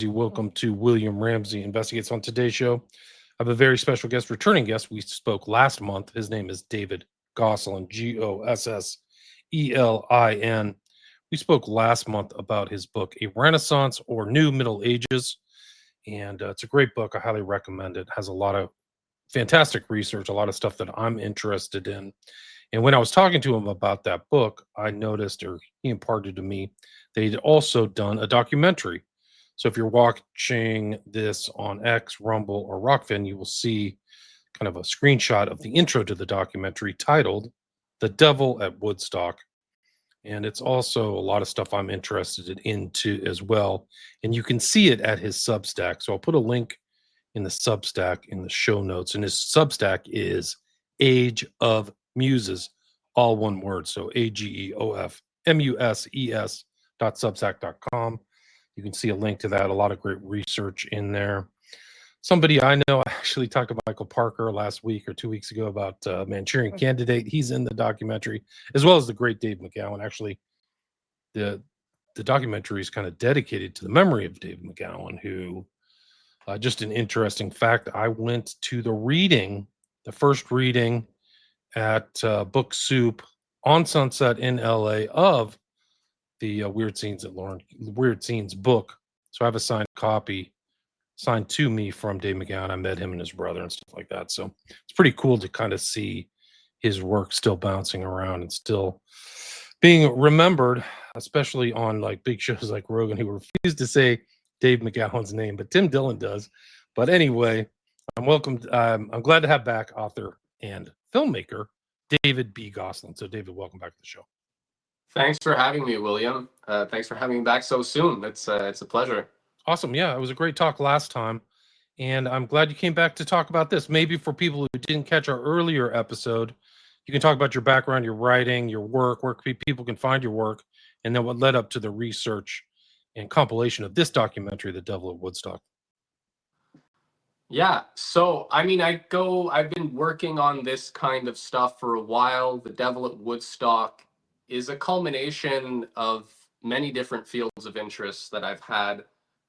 Welcome to William Ramsey Investigates. On today's show, I have a very special guest, returning guest. We spoke last month. His name is David Gosselin, Gosselin. We spoke last month about his book, A Renaissance or New Middle Ages. And it's a great book. I highly recommend it. It has a lot of fantastic research, a lot of stuff that I'm interested in. And when I was talking to him about that book, I noticed, or he imparted to me, they'd also done a documentary. So if you're watching this on X, Rumble, or Rockfin, you will see kind of a screenshot of the intro to the documentary titled The Devil at Woodstock. And it's also a lot of stuff I'm interested into as well. And you can see it at his Substack. So I'll put a link in the Substack in the show notes. And his Substack is Age of Muses, all one word. So AGEOFMUSES.substack.com. You can see a link to that. A lot of great research in there. Somebody I know, I actually talked to Michael Parker last week or 2 weeks ago about Manchurian Candidate. He's in the documentary, as well as the great Dave McGowan. Actually, the documentary is kind of dedicated to the memory of Dave McGowan, who, just an interesting fact, I went to the first reading at Book Soup on Sunset in LA of the Weird Scenes book. So I have a signed copy, signed to me from Dave McGowan. I met him and his brother and stuff like that. So it's pretty cool to kind of see his work still bouncing around and still being remembered, especially on like big shows like Rogan, who refuse to say Dave McGowan's name, but Tim Dillon does. But anyway, I'm glad to have back author and filmmaker David B. Gosselin. So David, welcome back to the show. Thanks for having me, William. Thanks for having me back so soon. It's a pleasure. Awesome. Yeah, it was a great talk last time. And I'm glad you came back to talk about this. Maybe for people who didn't catch our earlier episode, you can talk about your background, your writing, your work, where people can find your work, and then what led up to the research and compilation of this documentary, The Devil at Woodstock. Yeah. So, I mean, I've been working on this kind of stuff for a while. The Devil at Woodstock is a culmination of many different fields of interest that I've had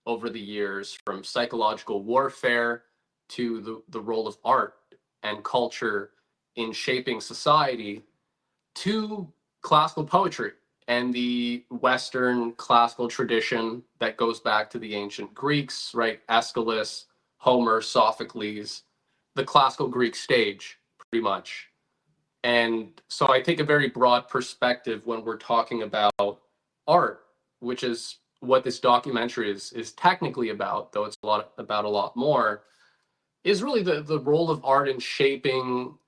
over the years, from psychological warfare to the role of art and culture in shaping society, to classical poetry and the Western classical tradition that goes back to the ancient Greeks, right? Aeschylus, Homer, Sophocles, the classical Greek stage, pretty much. And so I take a very broad perspective when we're talking about art, which is what this documentary is technically about, though it's a lot more, is really the role of art in shaping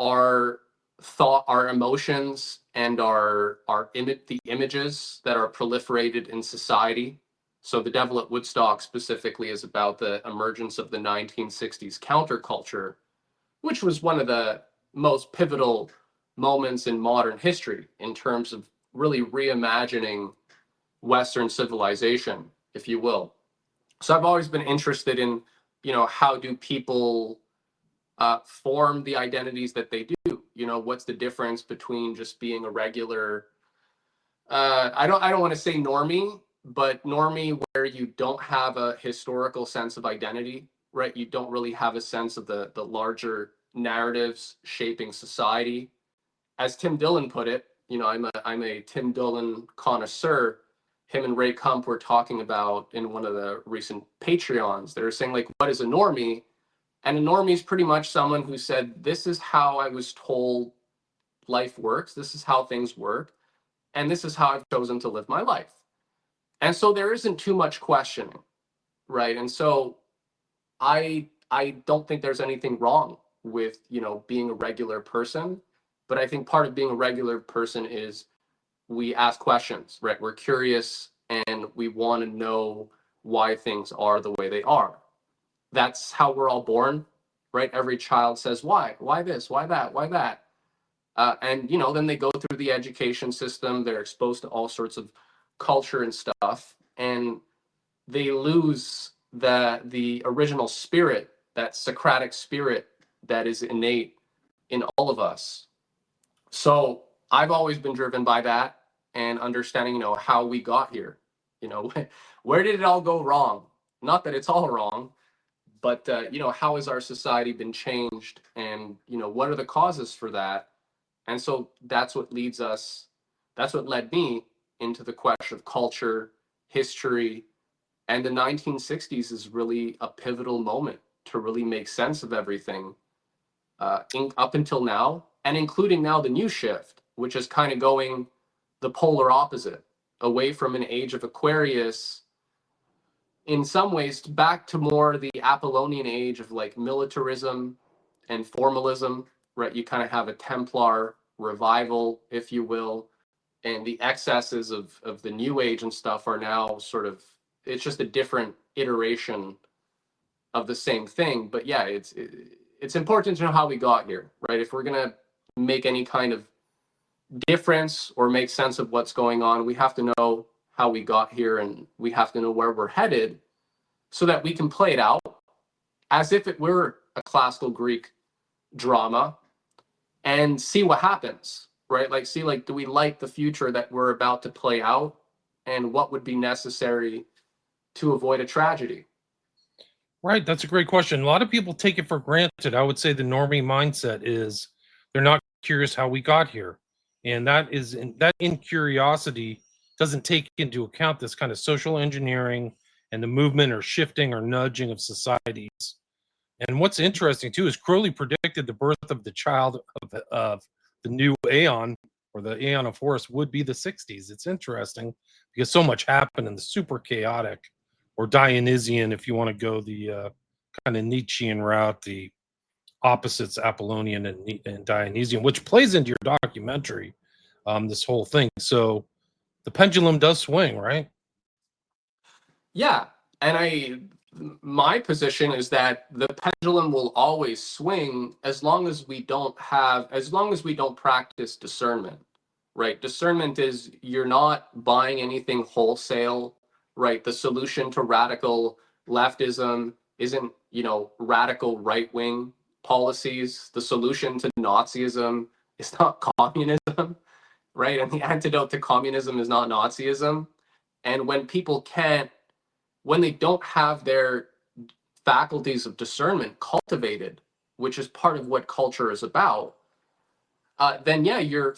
our thought, our emotions, and the images that are proliferated in society. So The Devil at Woodstock specifically is about the emergence of the 1960s counterculture, which was one of the most pivotal moments in modern history in terms of really reimagining Western civilization, if you will. So I've always been interested in, how do people form the identities that they do? What's the difference between just being a regular, I don't want to say normie, but normie where you don't have a historical sense of identity, right? You don't really have a sense of the larger narratives shaping society. As Tim Dillon put it, I'm a Tim Dillon connoisseur. Him and Ray Kump were talking about in one of the recent Patreons. They were saying, like, what is a normie? And a normie is pretty much someone who said, this is how I was told life works. This is how things work. And this is how I've chosen to live my life. And so there isn't too much questioning, right? And so I don't think there's anything wrong with, being a regular person. But I think part of being a regular person is we ask questions, right? We're curious and we want to know why things are the way they are. That's how we're all born, right? Every child says, why? Why this? Why that? Why that? And, then they go through the education system. They're exposed to all sorts of culture and stuff. And they lose the original spirit, that Socratic spirit that is innate in all of us. So I've always been driven by that and understanding, how we got here. where did it all go wrong? Not that it's all wrong, but how has our society been changed, and what are the causes for that? And so that's what led me into the question of culture, history, and the 1960s is really a pivotal moment to really make sense of everything up until now, and including now the new shift, which is kind of going the polar opposite, away from an age of Aquarius, in some ways back to more the Apollonian age of like militarism and formalism, right? You kind of have a Templar revival, if you will, and the excesses of the new age and stuff are now sort of, it's just a different iteration of the same thing. But yeah, it's important to know how we got here, right? If we're gonna make any kind of difference or make sense of what's going on, we have to know how we got here, and we have to know where we're headed so that we can play it out as if it were a classical Greek drama and see what happens, right? Like, see, like, do we like the future that we're about to play out, and what would be necessary to avoid a tragedy? Right, that's a great question. A lot of people take it for granted. I would say the normie mindset is they're not curious how we got here. And that incuriosity doesn't take into account this kind of social engineering and the movement or shifting or nudging of societies. And what's interesting too is Crowley predicted the birth of the child of the new aeon, or the aeon of Horus, would be the 60s. It's interesting because so much happened in the super chaotic, or Dionysian, if you want to go the kind of Nietzschean route, the opposites, Apollonian and Dionysian, which plays into your documentary, this whole thing. So the pendulum does swing, right? Yeah, and my position is that the pendulum will always swing as long as we don't practice discernment, right? Discernment is, you're not buying anything wholesale, right? The solution to radical leftism isn't, radical right-wing policies. The solution to Nazism is not communism, right? And the antidote to communism is not Nazism. And when they don't have their faculties of discernment cultivated, which is part of what culture is about, then yeah, you're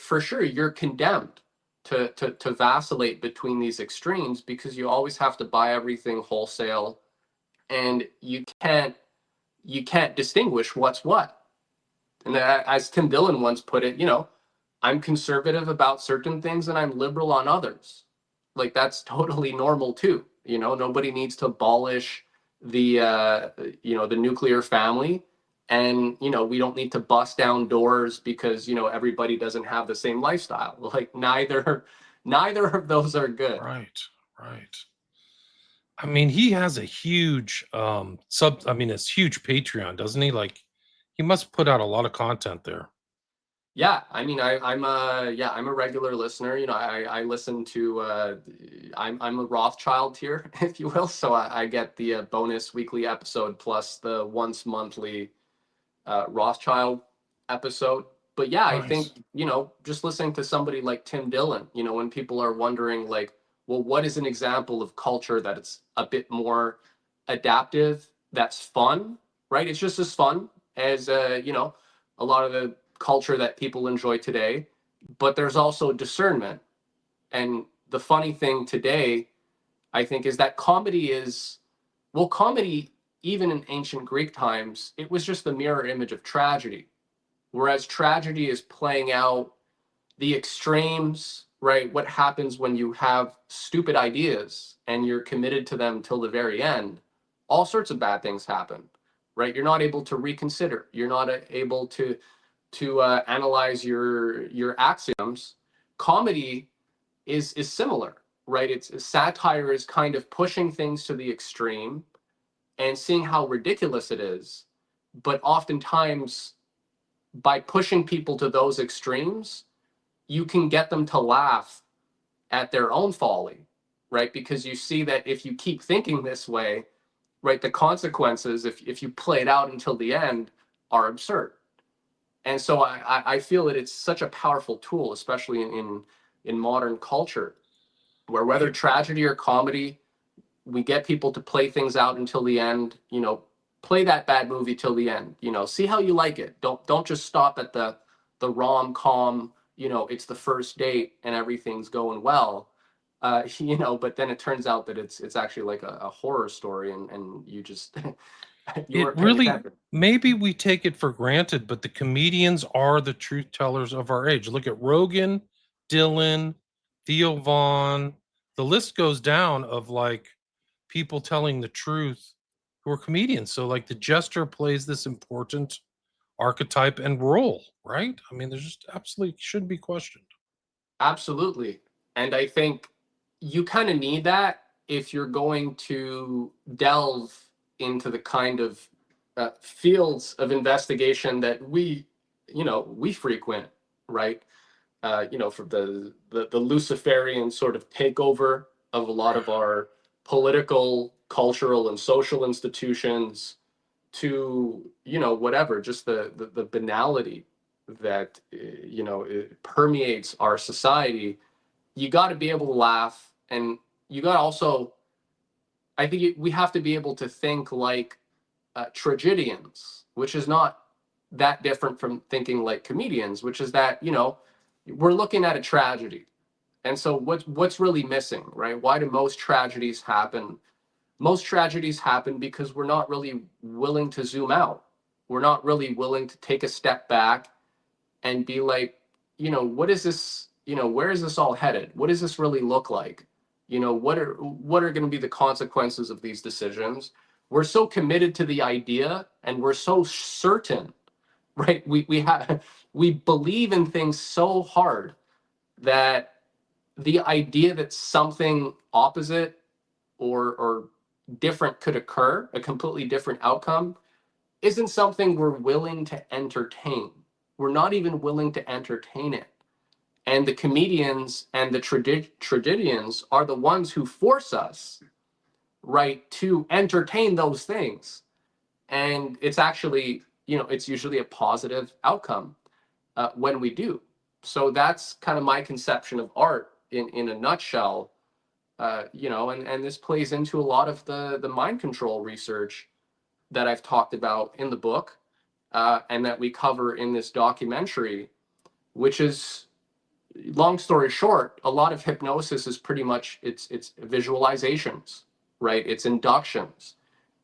condemned to vacillate between these extremes, because you always have to buy everything wholesale, and you can't distinguish what's what. And as Tim Dillon once put it, I'm conservative about certain things and I'm liberal on others. Like, that's totally normal too. Nobody needs to abolish the nuclear family, and we don't need to bust down doors because everybody doesn't have the same lifestyle. Like, neither of those are good. Right, right. I mean, he has a huge it's huge Patreon, doesn't he? Like, he must put out a lot of content there. Yeah, I mean, I'm a regular listener. I listen to I'm a Rothschild tier, if you will. So I get the bonus weekly episode plus the once monthly Rothschild episode. But yeah, I Nice. think just listening to somebody like Tim Dillon, when people are wondering like, well, what is an example of culture that it's a bit more adaptive, that's fun, right? It's just as fun as a lot of the culture that people enjoy today, but there's also discernment. And the funny thing today, I think, is that comedy, even in ancient Greek times, it was just the mirror image of tragedy. Whereas tragedy is playing out the extremes, right? What happens when you have stupid ideas and you're committed to them till the very end? All sorts of bad things happen, right? You're not able to reconsider. You're not able to analyze your axioms. Comedy is similar, right? It's satire is kind of pushing things to the extreme and seeing how ridiculous it is, but oftentimes by pushing people to those extremes, you can get them to laugh at their own folly, right? Because you see that if you keep thinking this way, right, the consequences, if you play it out until the end, are absurd. And so I feel that it's such a powerful tool, especially in modern culture, where whether tragedy or comedy, we get people to play things out until the end, you know, play that bad movie till the end, you know, see how you like it. Don't just stop at the rom-com, you know, it's the first date and everything's going well. You know, but then it turns out that it's actually like a horror story, and you just you It weren't paying really, attention. maybe we take it for granted, but the comedians are the truth tellers of our age. Look at Rogan, Dylan, Theo Vaughn. The list goes down of like people telling the truth who are comedians. So like the jester plays this important archetype and role, right? I mean, there's just absolutely shouldn't be questioned. Absolutely. And I think you kind of need that if you're going to delve into the kind of fields of investigation that we frequent, right? You know, for the Luciferian sort of takeover of a lot of our political, cultural, and social institutions, to, you know, whatever, just the banality that it permeates our society. You got to be able to laugh, and you got to also, I think we have to be able to think like tragedians, which is not that different from thinking like comedians, which is that, you know, we're looking at a tragedy. And so what's really missing, right? Why do most tragedies happen? Most tragedies happen because we're not really willing to zoom out. We're not really willing to take a step back and be like, you know, what is this, you know, where is this all headed? What does this really look like? You know, what are going to be the consequences of these decisions? We're so committed to the idea, and we're so certain, right? We believe in things so hard that the idea that something opposite or different could occur, a completely different outcome, isn't something we're willing to entertain. We're not even willing to entertain it. And the comedians and the tragedians are the ones who force us, right, to entertain those things. And it's actually, you know, it's usually a positive outcome when we do. So that's kind of my conception of art in a nutshell. You know, and this plays into a lot of the mind control research that I've talked about in the book, and that we cover in this documentary, which is, long story short, a lot of hypnosis is pretty much it's visualizations, right? It's inductions.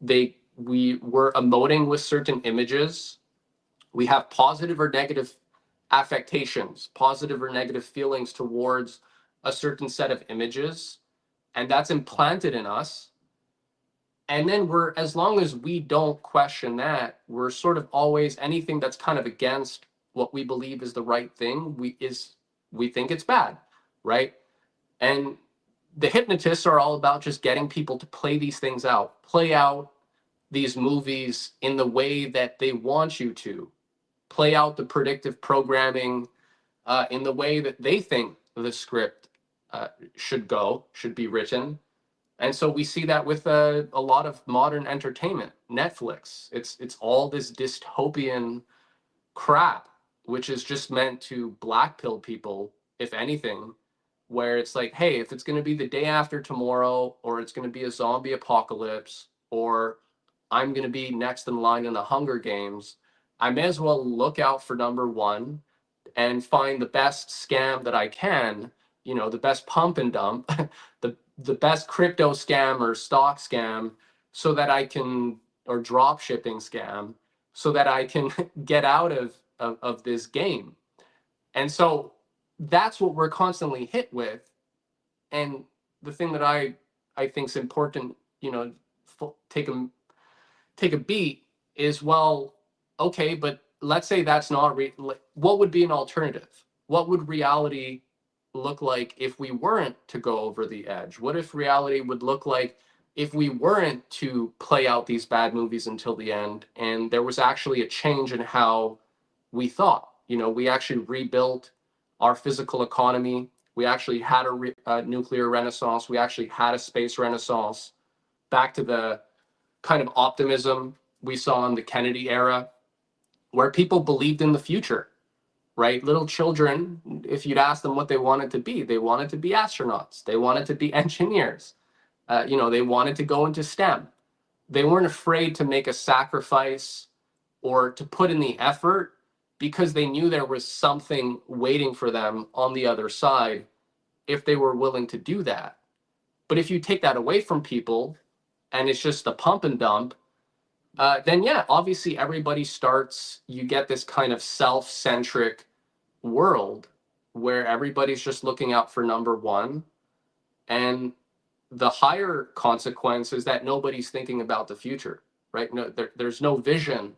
We're emoting with certain images. We have positive or negative affectations, positive or negative feelings towards a certain set of images, and that's implanted in us. And then as long as we don't question that, we're sort of always, anything that's kind of against what we believe is the right thing, we think it's bad, right? And the hypnotists are all about just getting people to play these things out, play out these movies in the way that they want you to, play out the predictive programming in the way that they think the script should be written. And so we see that with a lot of modern entertainment. Netflix, it's all this dystopian crap, which is just meant to blackpill people, if anything, where it's like, hey, if it's going to be the day after tomorrow, or it's going to be a zombie apocalypse, or I'm going to be next in line in the Hunger Games, I may as well look out for number one and find the best scam that I can, you know, the best pump and dump, the best crypto scam or stock scam, so that I can, or drop shipping scam, so that I can get out of this game. And so that's what we're constantly hit with. And the thing that I think is important, you know, take a beat is, well, okay, but let's say that's not what would be an alternative? What would reality look like if we weren't to go over the edge? What if reality would look like if we weren't to play out these bad movies until the end, and there was actually a change in how we thought? You know, we actually rebuilt our physical economy. We actually had a nuclear renaissance. We actually had a space renaissance, back to the kind of optimism we saw in the Kennedy era, where people believed in the future, right? Little children, if you'd ask them what they wanted to be, they wanted to be astronauts, they wanted to be engineers. They wanted to go into STEM. They weren't afraid to make a sacrifice or to put in the effort because they knew there was something waiting for them on the other side if they were willing to do that. But if you take that away from people and it's just a pump and dump, then yeah, obviously you get this kind of self-centric world where everybody's just looking out for number one. And the higher consequence is that nobody's thinking about the future, right? No, there's no vision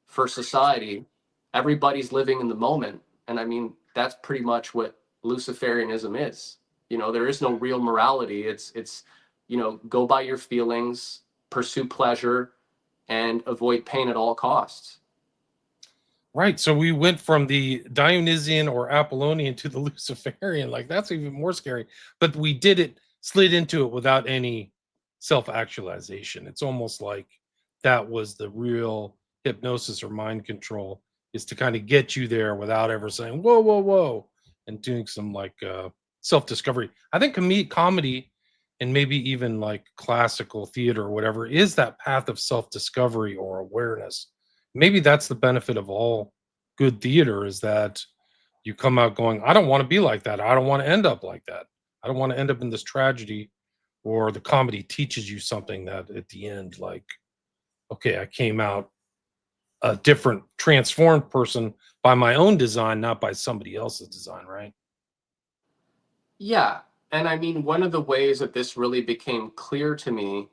for society. Everybody's living in the moment. And I mean, that's pretty much what Luciferianism is. There is no real morality. It's go by your feelings, pursue pleasure, and avoid pain at all costs. Right. So we went from the Dionysian or Apollonian to the Luciferian. Like, that's even more scary. But we slid into it without any self-actualization. It's almost like that was the real hypnosis or mind control, is to kind of get you there without ever saying, whoa, whoa, whoa, and doing some like self-discovery. I think comedy and maybe even like classical theater or whatever is that path of self-discovery or awareness. Maybe that's the benefit of all good theater, is that you come out going, I don't want to be like that. I don't want to end up like that. I don't want to end up in this tragedy. Or the comedy teaches you something that at the end, like, okay, I came out a different transformed person by my own design, not by somebody else's design, right? Yeah. And I mean, one of the ways that this really became clear to me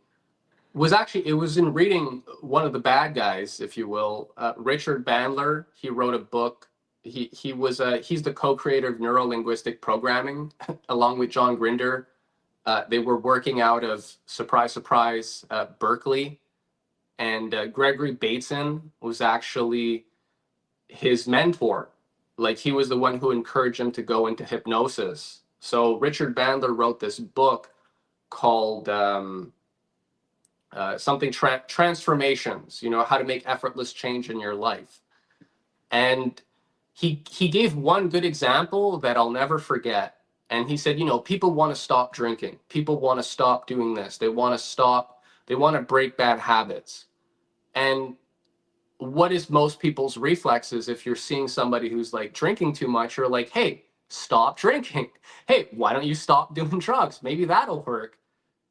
it was in reading one of the bad guys, if you will, Richard Bandler. He wrote a book. He's the co-creator of neuro-linguistic programming, along with John Grinder. They were working out of, surprise, surprise, Berkeley, and Gregory Bateson was actually his mentor. Like, he was the one who encouraged him to go into hypnosis. So Richard Bandler wrote this book called Transformations, how to make effortless change in your life. And he gave one good example that I'll never forget. And he said, people want to stop drinking. People want to stop doing this. They want to break bad habits. And what is most people's reflexes if you're seeing somebody who's like drinking too much? You're like, hey, stop drinking. Hey, why don't you stop doing drugs? Maybe that'll work.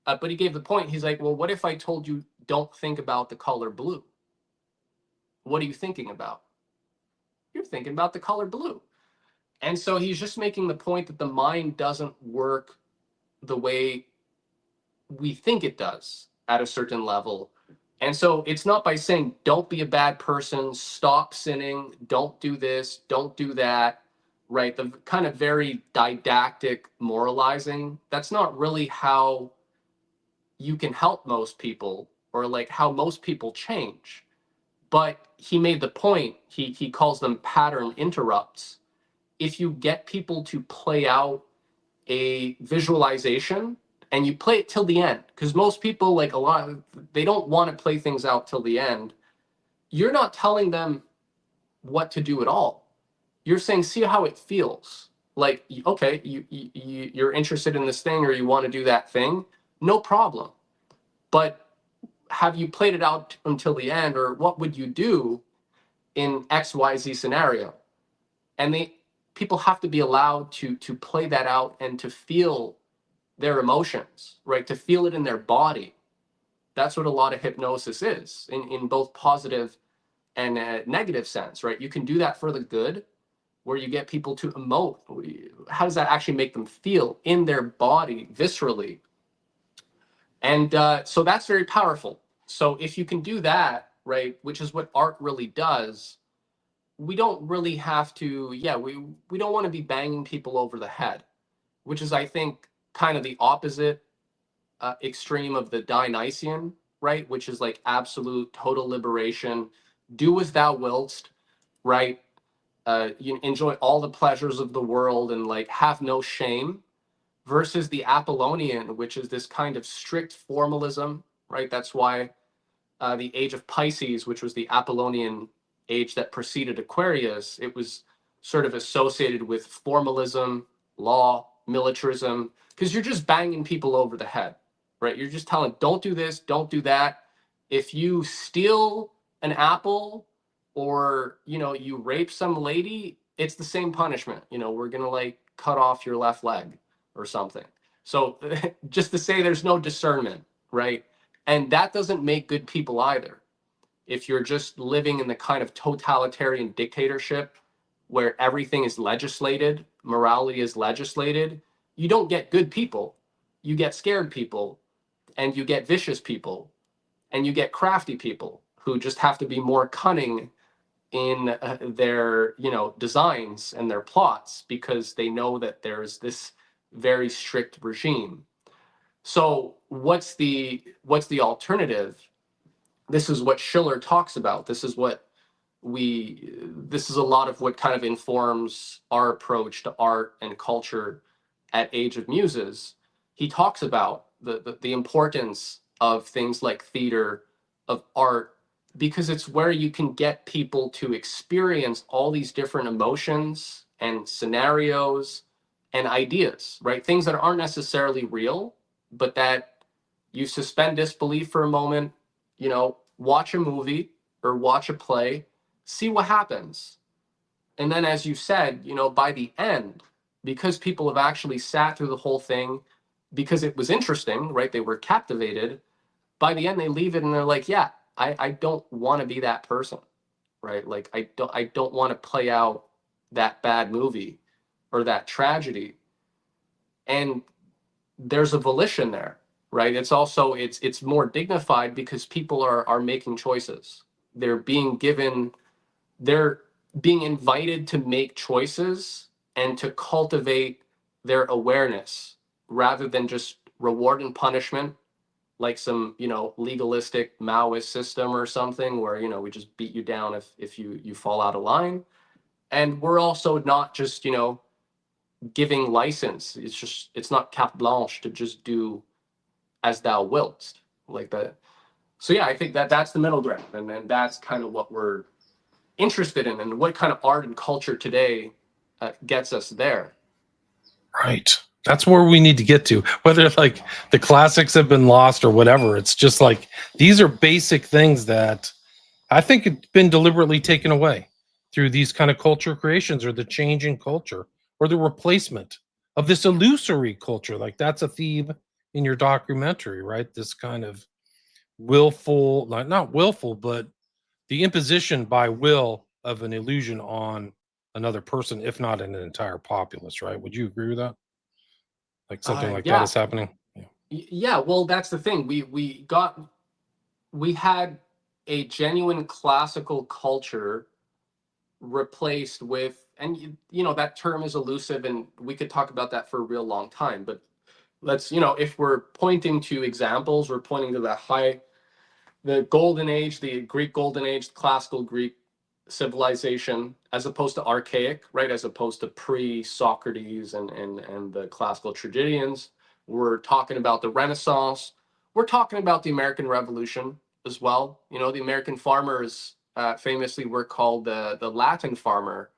But he gave the point. He's like, well, what if I told you don't think about the color blue? What are you thinking about? You're thinking about the color blue. And so he's just making the point that the mind doesn't work the way we think it does at a certain level. And so it's not by saying, don't be a bad person, stop sinning, don't do this, don't do that, right? The kind of very didactic moralizing, that's not really how you can help most people, or like how most people change. But he made the point, he calls them pattern interrupts. If you get people to play out a visualization and you play it till the end, because most people, like they don't want to play things out till the end. You're not telling them what to do at all. You're saying, see how it feels. Like, okay, you're interested in this thing or you want to do that thing, no problem. But have you played it out until the end, or what would you do in XYZ scenario? And people have to be allowed to play that out and to feel their emotions, right? To feel it in their body. That's what a lot of hypnosis is, in both positive and negative sense, right? You can do that for the good, where you get people to emote. How does that actually make them feel in their body, viscerally? And so that's very powerful. So if you can do that, right, which is what art really does, we don't really have to, we don't want to be banging people over the head, which is, I think, kind of the opposite extreme of the Dionysian, right, which is like absolute total liberation, do as thou wilt, right? You enjoy all the pleasures of the world and like have no shame, versus the Apollonian, which is this kind of strict formalism, right? That's why the age of Pisces, which was the Apollonian age that preceded Aquarius, it was sort of associated with formalism, law, militarism, because you're just banging people over the head. right? You're just telling, don't do this, don't do that. If you steal an apple or, you know, you rape some lady, it's the same punishment. You know, we're going to like cut off your left leg or something. So just to say there's no discernment, right? And that doesn't make good people either. If you're just living in the kind of totalitarian dictatorship where everything is legislated, morality is legislated, you don't get good people. You get scared people, and you get vicious people, and you get crafty people who just have to be more cunning in their, you know, designs and their plots because they know that there's this very strict regime. So what's the alternative? This is what Schiller talks about. This is a lot of what kind of informs our approach to art and culture at Age of Muses. He talks about the importance of things like theater, of art, because it's where you can get people to experience all these different emotions and scenarios and ideas, right? Things that aren't necessarily real, but that you suspend disbelief for a moment, you know, watch a movie or watch a play, see what happens. And then, as you said, you know, by the end, because people have actually sat through the whole thing, because it was interesting, right? They were captivated. By the end, they leave it and they're like, yeah, I don't want to be that person, right? Like, I don't want to play out that bad movie or that tragedy. And there's a volition there, right? It's also it's more dignified because people are making choices. They're being given, they're being invited to make choices and to cultivate their awareness rather than just reward and punishment like some, you know, legalistic Maoist system or something where, you know, we just beat you down if you fall out of line. And we're also not just, you know, giving license. It's not carte blanche to just do as thou wilt, like that. So yeah, I think that's the middle ground, and then that's kind of what we're interested in, and what kind of art and culture today gets us there. Right. That's where we need to get to. Whether like the classics have been lost or whatever, it's just like these are basic things that I think it's been deliberately taken away through these kind of culture creations or the change in culture or the replacement of this illusory culture. Like that's a theme in your documentary, right? This kind of willful, not willful, but the imposition by will of an illusion on another person, if not an entire populace, right? Would you agree with that? Like something like that Yeah, is happening? Yeah. yeah. Well, that's the thing. We had a genuine classical culture replaced with, and you know, that term is elusive, and we could talk about that for a real long time. But let's, you know, if we're pointing to examples, we're pointing to the golden age, the Greek golden age, the classical Greek civilization, as opposed to archaic, right? As opposed to pre-Socrates and the classical tragedians. We're talking about the Renaissance. We're talking about the American Revolution as well. You know, the American farmers famously were called the Latin farmer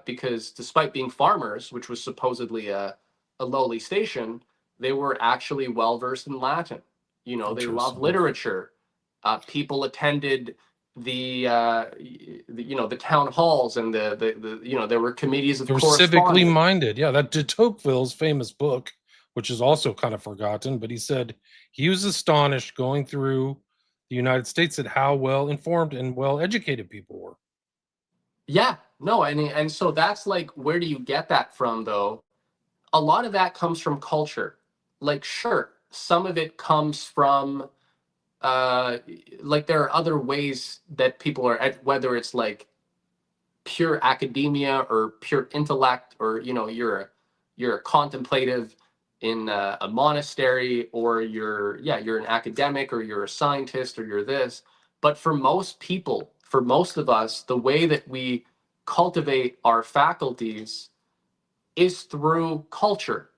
because despite being farmers, which was supposedly a lowly station, they were actually well versed in Latin. You know, they loved Interesting. literature. People attended you know, the town halls and the you know, there were committees of They were civically correspondence. minded. Yeah, that de Tocqueville's famous book, which is also kind of forgotten, but he said he was astonished going through the United States at how well informed and well educated people were. Yeah, no, and so that's like, where do you get that from though? A lot of that comes from culture. Like, sure, some of it comes from uh like there are other ways that people are whether it's like pure academia or pure intellect, or you know, you're a contemplative in a monastery, or you're an academic, or you're a scientist, or you're this. But for most people, for most of us, the way that we cultivate our faculties is through culture.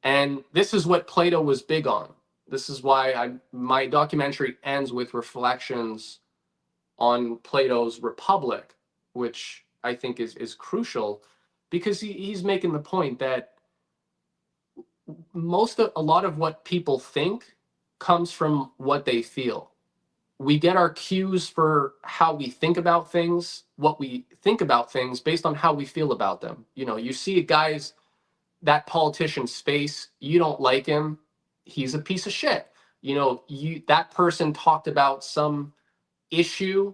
And this is what Plato was big on. This is why my documentary ends with reflections on Plato's Republic, which I think is crucial, because he's making the point that a lot of what people think comes from what they feel. We get our cues for how we think about things, what we think about things based on how we feel about them. You know, you see guys, that politician's face, you don't like him, he's a piece of shit. You know, that person talked about some issue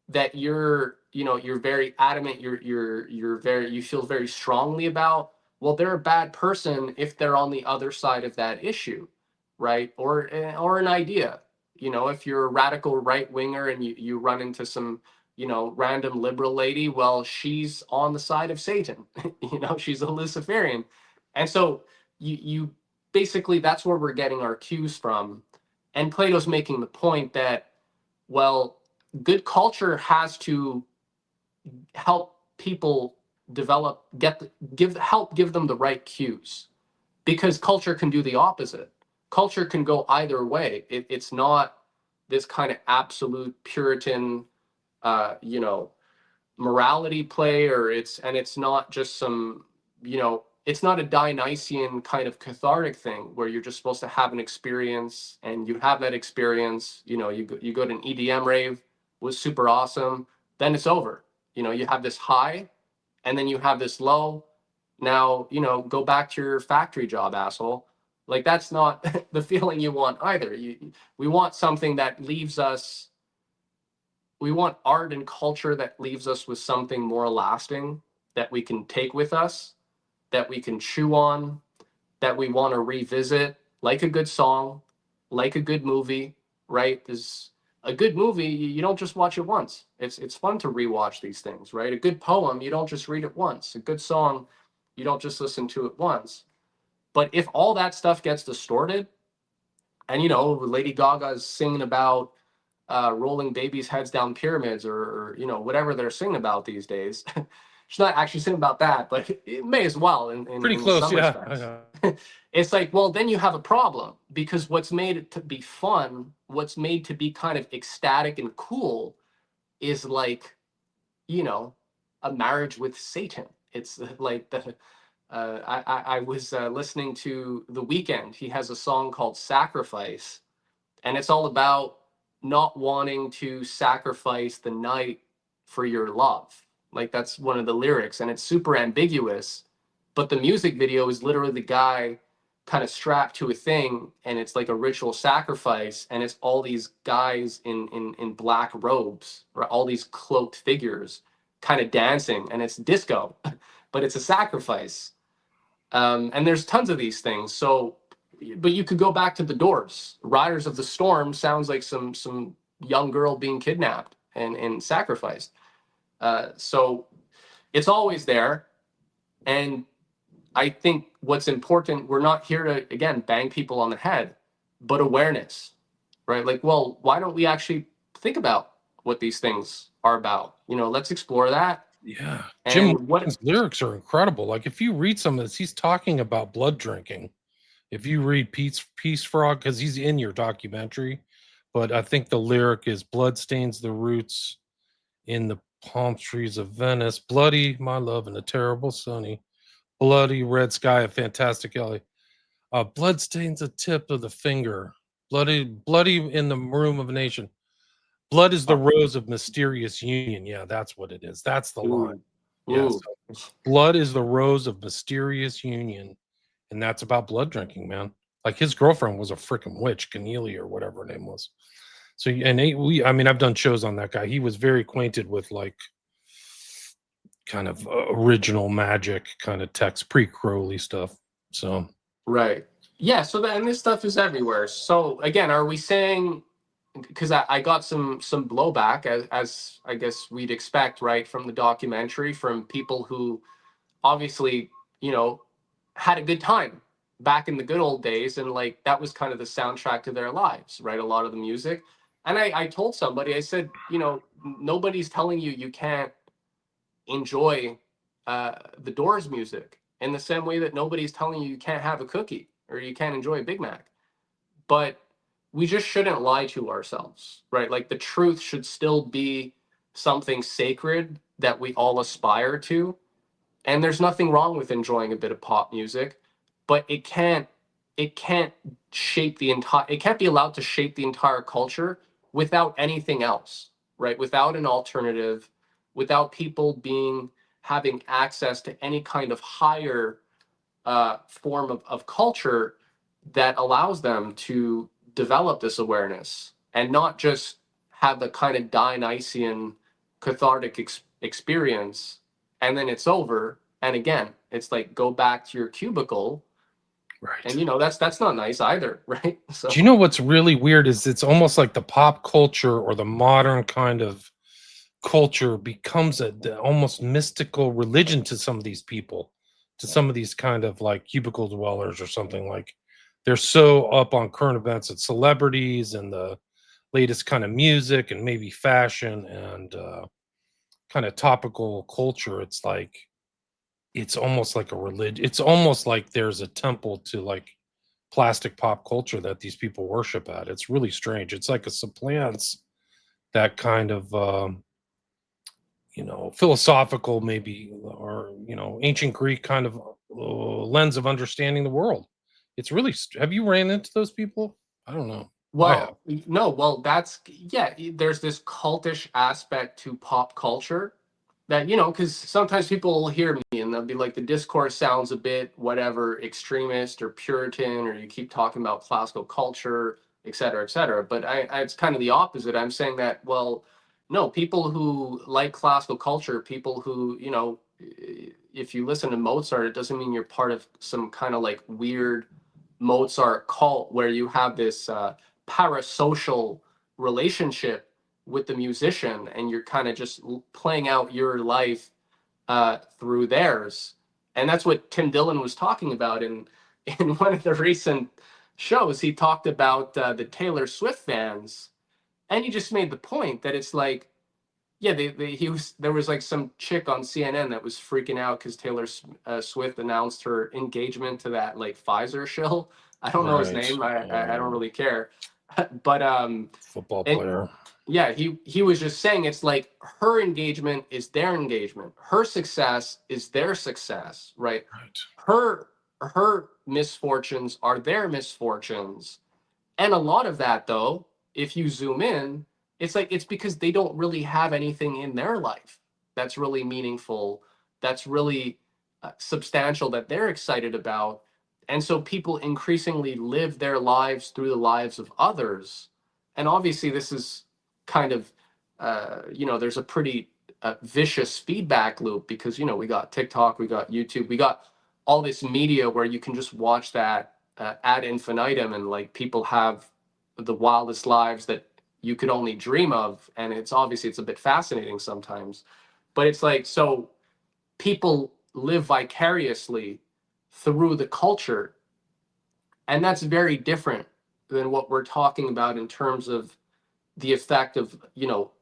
that you're very adamant, you feel very strongly about. Well, they're a bad person if they're on the other side of that issue, right? Or an idea. You know, if you're a radical right winger and you run into some, you know, random liberal lady, well, she's on the side of Satan. You know, she's a Luciferian. And so you basically, that's where we're getting our cues from. And Plato's making the point that, well, good culture has to help people develop, give them the right cues, because culture can do the opposite. Culture can go either way. It's not this kind of absolute Puritan, you know, morality play, it's not just some, you know, it's not a Dionysian kind of cathartic thing where you're just supposed to have an experience, and you have that experience, you know, you go to an EDM rave, was super awesome, then it's over. You know, you have this high, and then you have this low. Now, you know, go back to your factory job, asshole. Like, that's not the feeling you want either. We want something that leaves us, we want art and culture that leaves us with something more lasting that we can take with us, that we can chew on, that we want to revisit, like a good song, like a good movie, right? There's a good movie, you don't just watch it once. It's fun to rewatch these things, right? A good poem, you don't just read it once. A good song, you don't just listen to it once. But if all that stuff gets distorted, and you know, Lady Gaga is singing about rolling babies' heads down pyramids, or you know, whatever they're singing about these days. She's not actually singing about that, but it may as well Pretty in close, some yeah. I respects. know. It's like, well, then you have a problem, because what's made to be fun, what's made to be kind of ecstatic and cool, is like, you know, a marriage with Satan. It's like the I was listening to The Weeknd. He has a song called Sacrifice, and it's all about not wanting to sacrifice the night for your love. Like, that's one of the lyrics, and it's super ambiguous, but the music video is literally the guy kind of strapped to a thing, and it's like a ritual sacrifice, and it's all these guys in black robes, or all these cloaked figures kind of dancing, and it's disco, but it's a sacrifice. And there's tons of these things. So, but you could go back to the Doors. Riders of the Storm sounds like some young girl being kidnapped and sacrificed. So it's always there. And I think what's important, we're not here to, again, bang people on the head, but awareness, right? Like, well, why don't we actually think about what these things are about? You know, let's explore that. Yeah. Jim And what, Morrison's lyrics are incredible. Like, if you read some of this, he's talking about blood drinking. If you read Peace Frog, because he's in your documentary, but I think the lyric is blood stains the roots in the palm trees of Venice, bloody my love in a terrible sunny, bloody red sky of fantastic alley. Blood stains the tip of the finger, bloody in the room of a nation. Blood is the rose of mysterious union. Yeah, that's what it is. That's the line. Yeah. ooh, So blood is the rose of mysterious union. And that's about blood drinking, man. Like, his girlfriend was a freaking witch, Keneally or whatever her name was. So, and I mean, I've done shows on that guy. He was very acquainted with like kind of original magic kind of text, pre-Crowley stuff. So, right. Yeah, so that, and this stuff is everywhere. So again, are we saying, because I got some blowback, as I guess we'd expect, right, from the documentary, from people who obviously, you know, had a good time back in the good old days, and like that was kind of the soundtrack to their lives, right? A lot of the music. And I told somebody, I said, you know, nobody's telling you you can't enjoy the Doors music in the same way that nobody's telling you you can't have a cookie or you can't enjoy a Big Mac. But we just shouldn't lie to ourselves, right? Like, the truth should still be something sacred that we all aspire to. And there's nothing wrong with enjoying a bit of pop music, but it can't it can't it can't be allowed to shape the entire culture without anything else, right? Without an alternative, without people having access to any kind of higher form of culture that allows them to develop this awareness and not just have the kind of Dionysian cathartic experience and then it's over. And again, it's like go back to your cubicle, Right. and that's not nice either, right? So Do you know what's really weird is it's almost like the pop culture or the modern kind of culture becomes the almost mystical religion to some of these people, to some of these kind of like cubicle dwellers or something. Like they're so up on current events and celebrities and the latest kind of music and maybe fashion and kind of topical culture. It's like it's almost like a religion. It's almost like there's a temple to like plastic pop culture that these people worship at. It's really strange. It's like it supplants that kind of philosophical maybe, or ancient Greek kind of lens of understanding the world. It's really have you ran into those people? I don't know. I have. well, no, well, that's, yeah, there's this cultish aspect to pop culture that, because sometimes people will hear me and they'll be like, the discourse sounds a bit whatever, extremist or Puritan, or you keep talking about classical culture, et cetera, et cetera. But it's kind of the opposite. I'm saying that, well, no, people who like classical culture, people who, if you listen to Mozart, it doesn't mean you're part of some kind of like weird Mozart cult where you have this parasocial relationship with the musician and you're kind of just playing out your life through theirs. And that's what Tim Dillon was talking about in one of the recent shows. He talked about the Taylor Swift fans, and he just made the point that it's like, yeah, there was like some chick on CNN that was freaking out because Taylor Swift announced her engagement to that like Pfizer shill. I don't know his Right. name. I don't really care, but Football and player. yeah, he was just saying it's like her engagement is their engagement, her success is their success, right? Right. Her misfortunes are their misfortunes, and a lot of that, though, if you zoom in, it's like it's because they don't really have anything in their life that's really meaningful, that's really substantial, that they're excited about. And so people increasingly live their lives through the lives of others. And obviously, this is kind of, there's a pretty vicious feedback loop because, we got TikTok, we got YouTube, we got all this media where you can just watch that ad infinitum, and like people have the wildest lives that you could only dream of, and it's a bit fascinating sometimes, but it's like, so people live vicariously through the culture, and that's very different than what we're talking about in terms of the effect of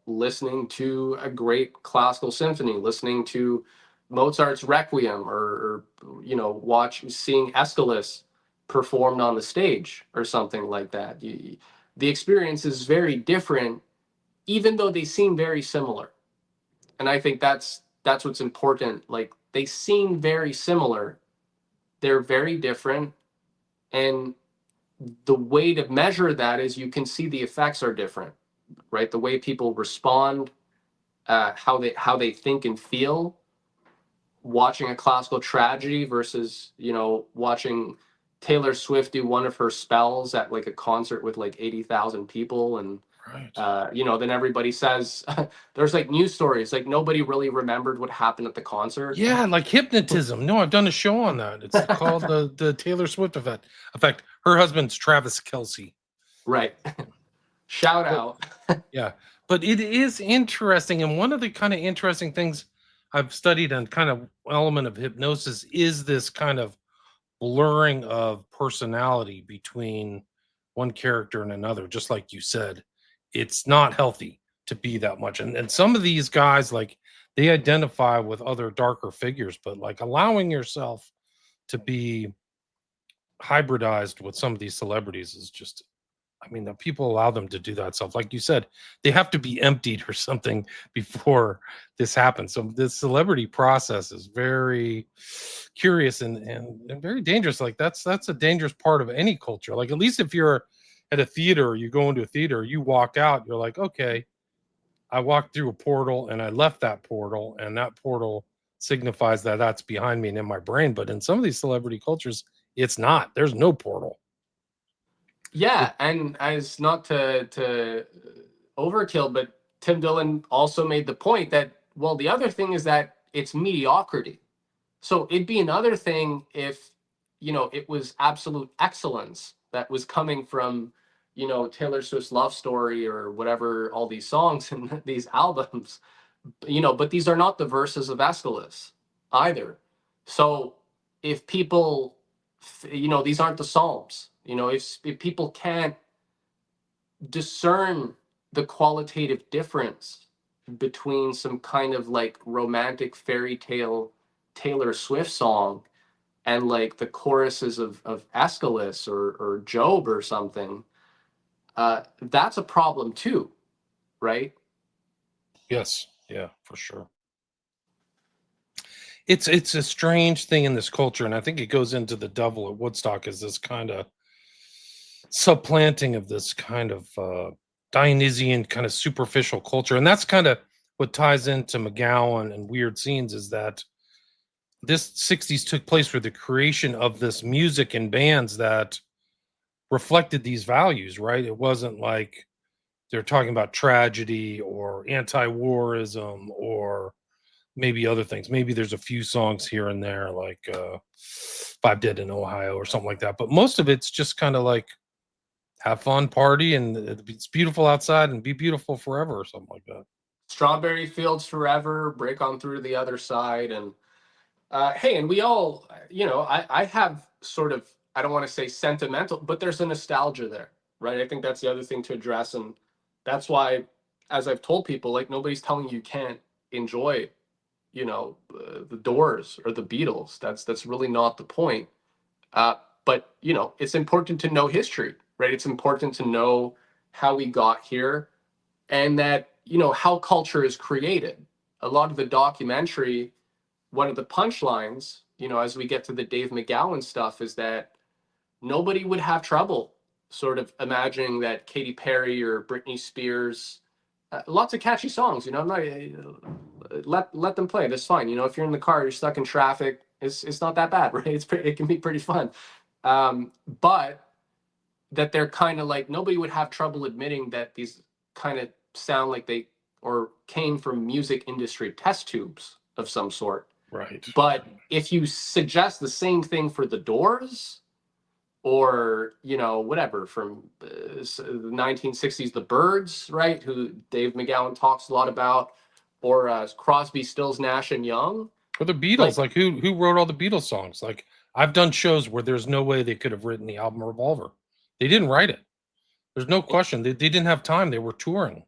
listening to a great classical symphony, listening to Mozart's Requiem, or seeing Aeschylus performed on the stage or something like that. The experience is very different, even though they seem very similar. And I think that's what's important. Like, they seem very similar, they're very different, and the way to measure that is you can see the effects are different, right? The way people respond, how they think and feel watching a classical tragedy versus watching Taylor Swift do one of her spells at like a concert with like 80,000 people, and Right. then everybody says there's like news stories like nobody really remembered what happened at the concert. Yeah, like hypnotism. No, I've done a show on that. It's called the Taylor Swift effect. Effect. Her husband's Travis Kelsey. Right. Shout But out. yeah, but it is interesting, and one of the kind of interesting things I've studied and kind of element of hypnosis is this kind of blurring of personality between one character and another. Just like you said, it's not healthy to be that much, and some of these guys, like, they identify with other darker figures, but like allowing yourself to be hybridized with some of these celebrities is just I mean, the people allow them to do that stuff. Like you said, they have to be emptied or something before this happens. So this celebrity process is very curious and very dangerous. Like that's a dangerous part of any culture. Like at least if you're at a theater, or you go into a theater, you walk out, you're like, okay, I walked through a portal and I left that portal, and that portal signifies that that's behind me and in my brain. But in some of these celebrity cultures, it's not. There's no portal. Yeah, and as not to overkill, but Tim Dillon also made the point that, well, the other thing is that it's mediocrity. So it'd be another thing if, it was absolute excellence that was coming from, Taylor Swift's Love Story or whatever, all these songs and these albums, but these are not the verses of Aeschylus either. So if people, these aren't the Psalms, if people can't discern the qualitative difference between some kind of like romantic fairy tale Taylor Swift song and like the choruses of Aeschylus or Job or something, that's a problem too, right? Yes. Yeah, for sure. It's a strange thing in this culture, and I think it goes into the devil at Woodstock is this kind of supplanting of this kind of Dionysian kind of superficial culture. And that's kind of what ties into McGowan and Weird Scenes, is that this 60s took place with the creation of this music and bands that reflected these values, right? It wasn't like they're talking about tragedy or anti-warism or maybe other things. Maybe there's a few songs here and there like Five Dead in Ohio or something like that. But most of it's just kind of like have fun, party, and it's beautiful outside and be beautiful forever or something like that. Strawberry fields forever, break on through the other side. And hey, and we all, I have sort of, I don't want to say sentimental, but there's a nostalgia there, right? I think that's the other thing to address. And that's why, as I've told people, like nobody's telling you can't enjoy, the Doors or the Beatles. That's really not the point. But, it's important to know history, right? It's important to know how we got here and that, how culture is created. A lot of the documentary, one of the punchlines, as we get to the Dave McGowan stuff, is that nobody would have trouble sort of imagining that Katy Perry or Britney Spears, lots of catchy songs, I'm not, let them play. That's fine. If you're in the car, you're stuck in traffic, it's not that bad, right? It can be pretty fun. But that they're kind of like, nobody would have trouble admitting that these kind of sound like they or came from music industry test tubes of some sort. Right. But if you suggest the same thing for the Doors or, whatever from the 1960s, the Byrds, right, who Dave McGowan talks a lot about, or Crosby, Stills, Nash and Young. Or the Beatles, like who wrote all the Beatles songs? Like I've done shows where there's no way they could have written the album Revolver. They didn't write it. There's no question. They didn't have time. They were touring.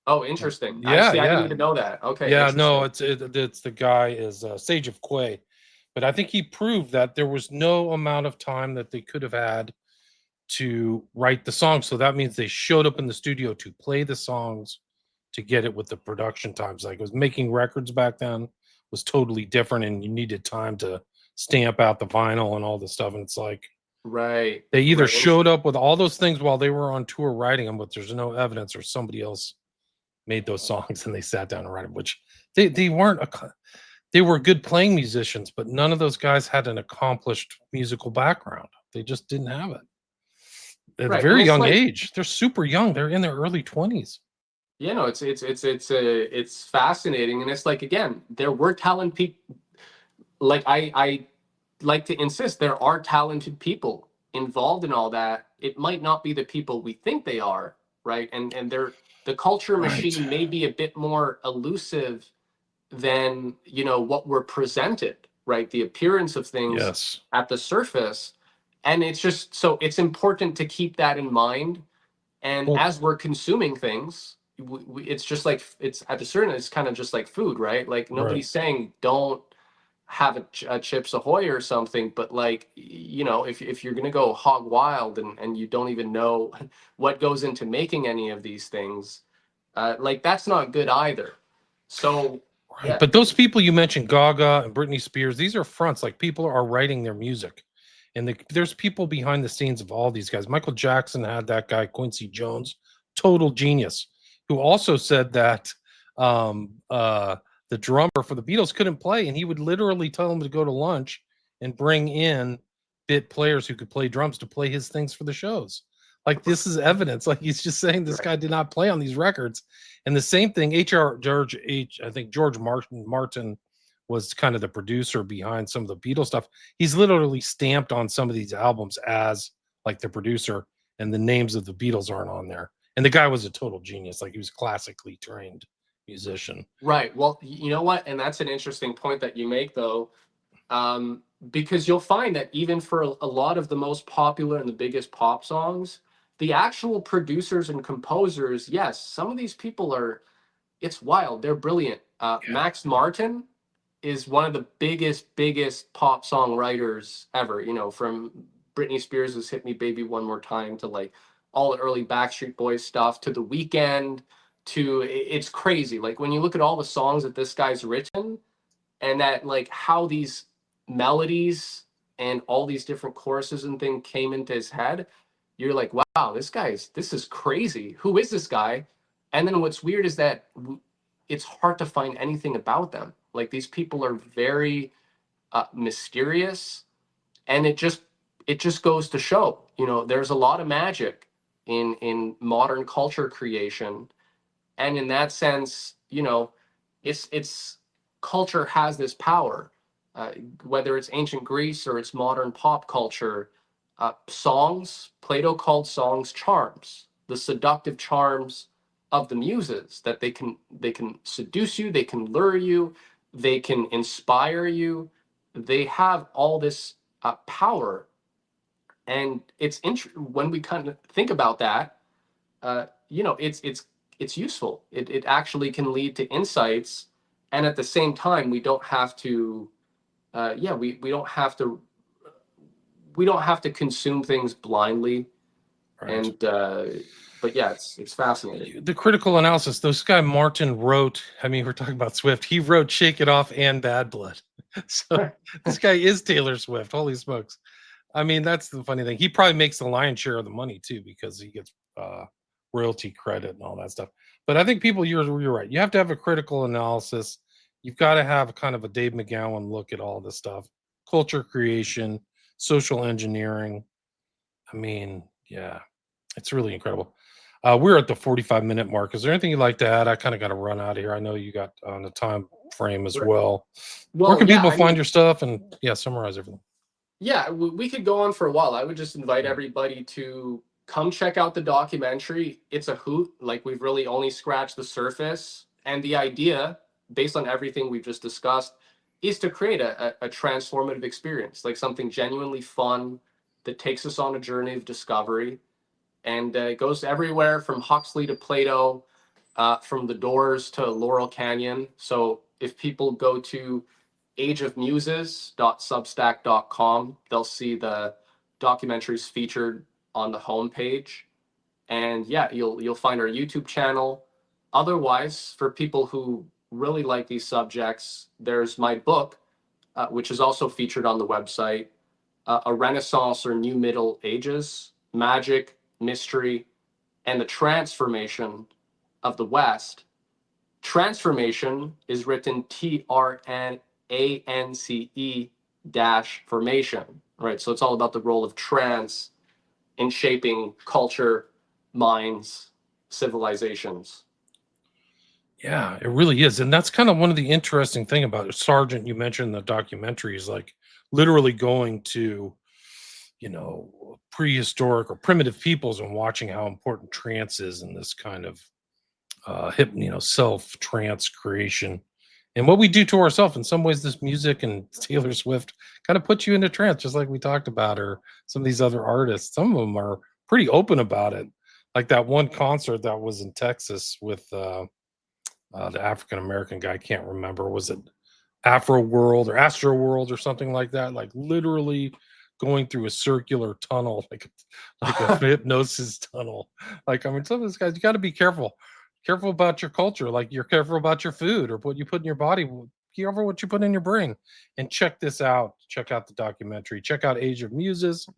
Oh, interesting. Yeah, I yeah. didn't even know that. Okay. Yeah, no, it's the guy is Sage of Quay, but I think he proved that there was no amount of time that they could have had to write the songs. So that means they showed up in the studio to play the songs to get it with the production times. Like it was making records back then was totally different, and you needed time to stamp out the vinyl and all this stuff. And it's like, right. They either Right. showed up with all those things while they were on tour writing them, but there's no evidence, or somebody else made those songs and they sat down and wrote them, which they weren't they were good playing musicians, but none of those guys had an accomplished musical background. They just didn't have it at a Right. very And it's young like, age. They're super young. They're in their early 20s. no, it's fascinating. And it's like, again, there were talented people. Like I like to insist there are talented people involved in all that. It might not be the people we think they are, right? And they're the culture machine may be a bit more elusive than what we're presented, right? The appearance of things Yes. at the surface. And it's just so it's important to keep that in mind. And as we're consuming things, it's just like it's at a certain it's kind of just like food, right? Like nobody's saying don't have a Chips Ahoy or something, but like, you know, if you're gonna go hog wild and you don't even know what goes into making any of these things, like that's not good either. So Right. yeah, But those people you mentioned, Gaga and Britney Spears, these are fronts. Like people are writing their music, and there's people behind the scenes of all these guys. Michael Jackson had that guy Quincy Jones, total genius, who also said that um, uh, the drummer for the Beatles couldn't play, and he would literally tell them to go to lunch and bring in bit players who could play drums to play his things for the shows. Like this is evidence. Like he's just saying this right. guy did not play on these records. And the same thing, I think George Martin was kind of the producer behind some of the Beatles stuff. He's literally stamped on some of these albums as like the producer, and the names of the Beatles aren't on there. And the guy was a total genius. Like he was classically trained musician. Right. Well, you know what? And that's an interesting point that you make, though, because you'll find that even for a lot of the most popular and the biggest pop songs, the actual producers and composers, yes, some of these people are, it's wild. They're brilliant. Yeah. Max Martin is one of the biggest pop songwriters ever, you know, from Britney Spears' Hit Me Baby One More Time to like all the early Backstreet Boys stuff to The Weeknd to it's crazy. Like when you look at all the songs that this guy's written and that like how these melodies and all these different choruses and things came into his head, you're like, wow, this is crazy. Who is this guy? And then what's weird is that it's hard to find anything about them. Like these people are very mysterious, and it just goes to show, you know, there's a lot of magic in modern culture creation, and in that sense, you know, it's culture has this power, uh, whether it's ancient Greece or it's modern pop culture. Songs, Plato called songs charms, the seductive charms of the muses, that they can seduce you, they can lure you, they can inspire you, they have all this power. And when we kind of think about that, you know, it's useful. It actually can lead to insights, and at the same time, we don't have to. Yeah, we don't have to consume things blindly. Right. And but yeah, it's fascinating. The critical analysis, this guy Martin wrote, I mean, we're talking about Swift. He wrote Shake It Off and Bad Blood. So this guy is Taylor Swift. Holy smokes. I mean, that's the funny thing. He probably makes the lion's share of the money too, because he gets royalty credit and all that stuff. But I think people, you're right. You have to have a critical analysis. You've got to have kind of a Dave McGowan look at all this stuff, culture creation, social engineering. I mean, yeah, it's really incredible. We're at the 45-minute mark. Is there anything you'd like to add? I kind of got to run out of here. I know you got on a time frame as Right. well. Where Well, can yeah, people I find mean, your stuff and summarize everything? yeah, we could go on for a while. I would just invite Yeah. everybody to come check out the documentary. It's a hoot. Like we've really only scratched the surface. And the idea, based on everything we've just discussed, is to create a transformative experience, like something genuinely fun that takes us on a journey of discovery. And it goes everywhere from Huxley to Plato, from the Doors to Laurel Canyon. So if people go to ageofmuses.substack.com, they'll see the documentaries featured on the homepage. And yeah, you'll find our YouTube channel. Otherwise, for people who really like these subjects, there's my book, which is also featured on the website, A Renaissance or New Middle Ages, Magic, Mystery, and the Transformation of the West. Transformation is written TRNANCE dash formation, right? So it's all about the role of trans in shaping culture, minds, civilizations. Yeah, it really is. And that's kind of one of the interesting thing about it. Sargent, you mentioned the documentary is like literally going to, prehistoric or primitive peoples and watching how important trance is in this kind of self trance creation and what we do to ourselves. In some ways, this music and Taylor Swift kind of puts you into trance, just like we talked about, or some of these other artists. Some of them are pretty open about it. Like that one concert that was in Texas with the African American guy. I can't remember. Was it Afro World or Astro World or something like that, like literally going through a circular tunnel, like a hypnosis tunnel. Like, I mean, some of these guys, you got to be careful about your culture. Like, you're careful about your food or what you put in your body. Careful what you put in your brain. And check this out. Check out the documentary. Check out Age of Muses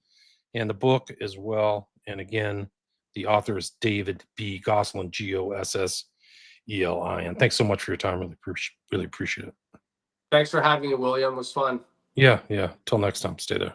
and the book as well. And again, the author is David B. Gosselin, Gosselin. Thanks so much for your time. Really appreciate it. Thanks for having me, William. It was fun. Yeah. Till next time. Stay there.